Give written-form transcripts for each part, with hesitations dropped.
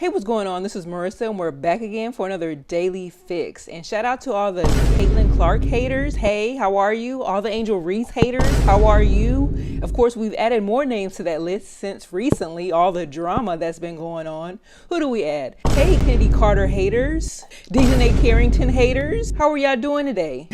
Hey, what's going on? This is Marissa, and we're back again for another Daily Fix. And shout out to all the Caitlin Clark haters. Hey, how are you? All the Angel Reese haters, how are you? Of course, we've added more names to that list since recently, all the drama that's been going on. Who do we add? Hey, Kennedy Carter haters, Dejanay Carrington haters. How are y'all doing today?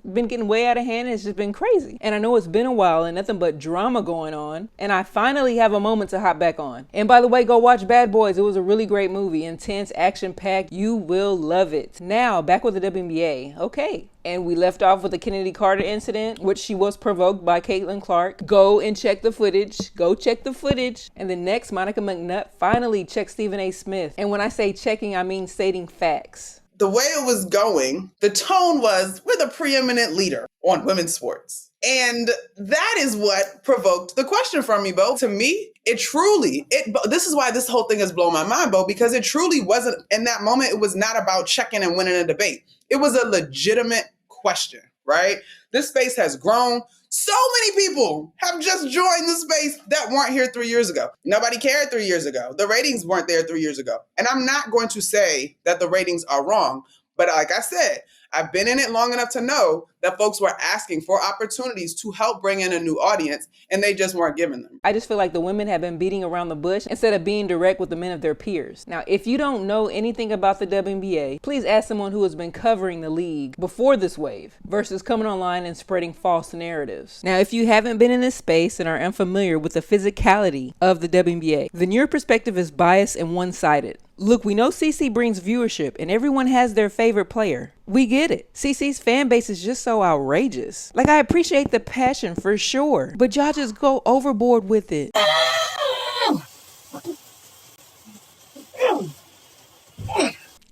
Been getting way out of hand, and it's just been crazy. And I know it's been a while and nothing but drama going on. And I finally have a moment to hop back on. And by the way, go watch Bad Boys. It was a really great movie, intense, action-packed. You will love it. Now, back with the WNBA. Okay. And we left off with the Kennedy Carter incident, which she was provoked by Caitlin Clark. Go and check the footage. Go check the footage. And then next, Monica McNutt finally checked Stephen A. Smith. And when I say checking, I mean stating facts. The way it was going, the tone was, we're the preeminent leader on women's sports. And that is what provoked the question from me, Bo. To me, this is why this whole thing has blown my mind, Bo, because it truly wasn't, in that moment, it was not about checking and winning a debate. It was a legitimate question, right? This space has grown. So many people have just joined the space that weren't here 3 years ago. Nobody cared 3 years ago. The ratings weren't there 3 years ago. And I'm not going to say that the ratings are wrong, but like I said, I've been in it long enough to know that folks were asking for opportunities to help bring in a new audience, and they just weren't given them. I just feel like the women have been beating around the bush instead of being direct with the men of their peers. Now, if you don't know anything about the WNBA, please ask someone who has been covering the league before this wave versus coming online and spreading false narratives. Now, if you haven't been in this space and are unfamiliar with the physicality of the WNBA, then your perspective is biased and one-sided. Look, we know CC brings viewership and everyone has their favorite player. We get it. CC's fan base is just so outrageous. Like, I appreciate the passion for sure, but y'all just go overboard with it.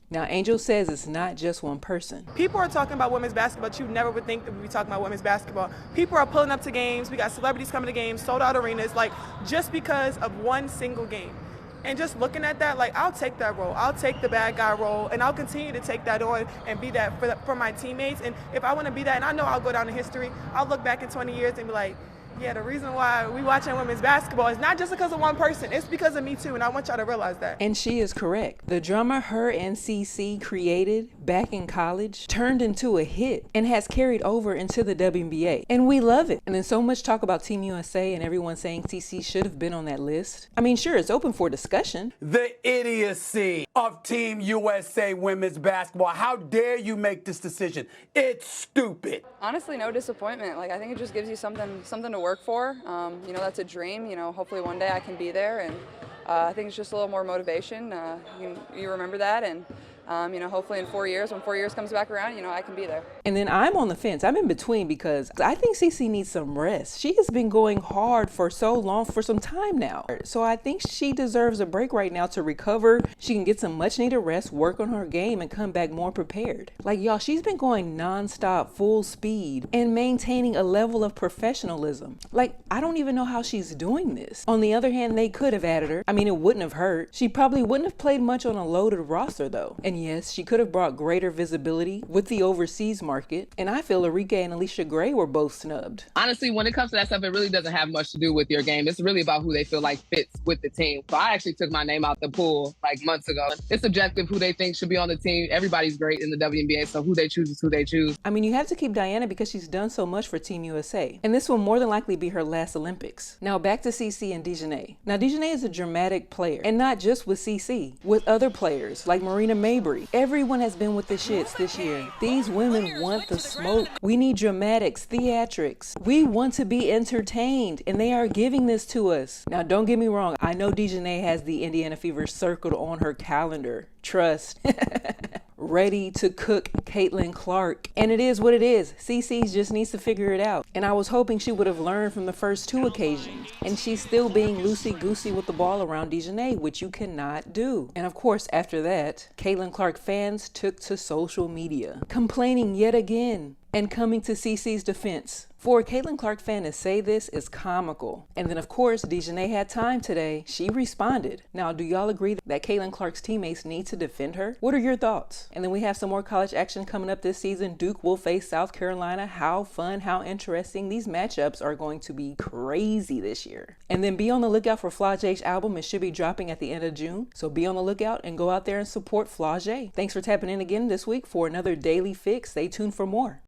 Now, Angel says it's not just one person. People are talking about women's basketball, but you never would think that we'd be talking about women's basketball. People are pulling up to games. We got celebrities coming to games, sold out arenas, like, just because of one single game. And just looking at that, like, I'll take that role. I'll take the bad guy role, and I'll continue to take that on and be that for my teammates. And if I want to be that, and I know I'll go down in history, I'll look back in 20 years and be like, yeah, the reason why we watching women's basketball is not just because of one person. It's because of me too, and I want y'all to realize that. And she is correct. The drama her and CC created back in college turned into a hit and has carried over into the WNBA. And we love it. And then so much talk about Team USA and everyone saying CC should have been on that list. I mean, sure, it's open for discussion. The idiocy of Team USA women's basketball. How dare you make this decision? It's stupid. Honestly, no disappointment. Like, I think it just gives you something to work for. That's a dream. Hopefully one day I can be there, and I think it's just a little more motivation. You remember that, and hopefully in 4 years, when 4 years comes back around, I can be there. And then I'm on the fence. I'm in between because I think CC needs some rest. She has been going hard for so long, for some time now. So I think she deserves a break right now to recover. She can get some much needed rest, work on her game, and come back more prepared. Like, y'all, she's been going nonstop, full speed, and maintaining a level of professionalism. Like, I don't even know how she's doing this. On the other hand, they could have added her. I mean, it wouldn't have hurt. She probably wouldn't have played much on a loaded roster, though. And yes, she could have brought greater visibility with the overseas market. And I feel Arike and Alicia Gray were both snubbed. Honestly, when it comes to that stuff, it really doesn't have much to do with your game. It's really about who they feel like fits with the team. So I actually took my name out the pool like months ago. It's subjective who they think should be on the team. Everybody's great in the WNBA, so who they choose is who they choose. I mean, you have to keep Diana because she's done so much for Team USA. And this will more than likely be her last Olympics. Now back to CC and Dejanay. Now Dejanay is a dramatic player, and not just with CC, with other players like Marina Mabry. Everyone has been with the shits this year. These women want the smoke. We need dramatics, theatrics. We want to be entertained, and they are giving this to us. Now, don't get me wrong. I know Dejanay has the Indiana Fever circled on her calendar. Trust. Ready to cook Caitlin Clark. And it is what it is. CC just needs to figure it out. And I was hoping she would have learned from the first two occasions. And she's still being loosey-goosey with the ball around Dejanay, which you cannot do. And of course, after that, Caitlin Clark fans took to social media, complaining yet again. And coming to CeCe's defense, for a Caitlin Clark fan to say this is comical. And then of course, Dejanay had time today. She responded. Now, do y'all agree that Caitlin Clark's teammates need to defend her? What are your thoughts? And then we have some more college action coming up this season. Duke will face South Carolina. How fun, how interesting. These matchups are going to be crazy this year. And then be on the lookout for Flage's album. It should be dropping at the end of June. So be on the lookout and go out there and support Flage. Thanks for tapping in again this week for another Daily Fix. Stay tuned for more.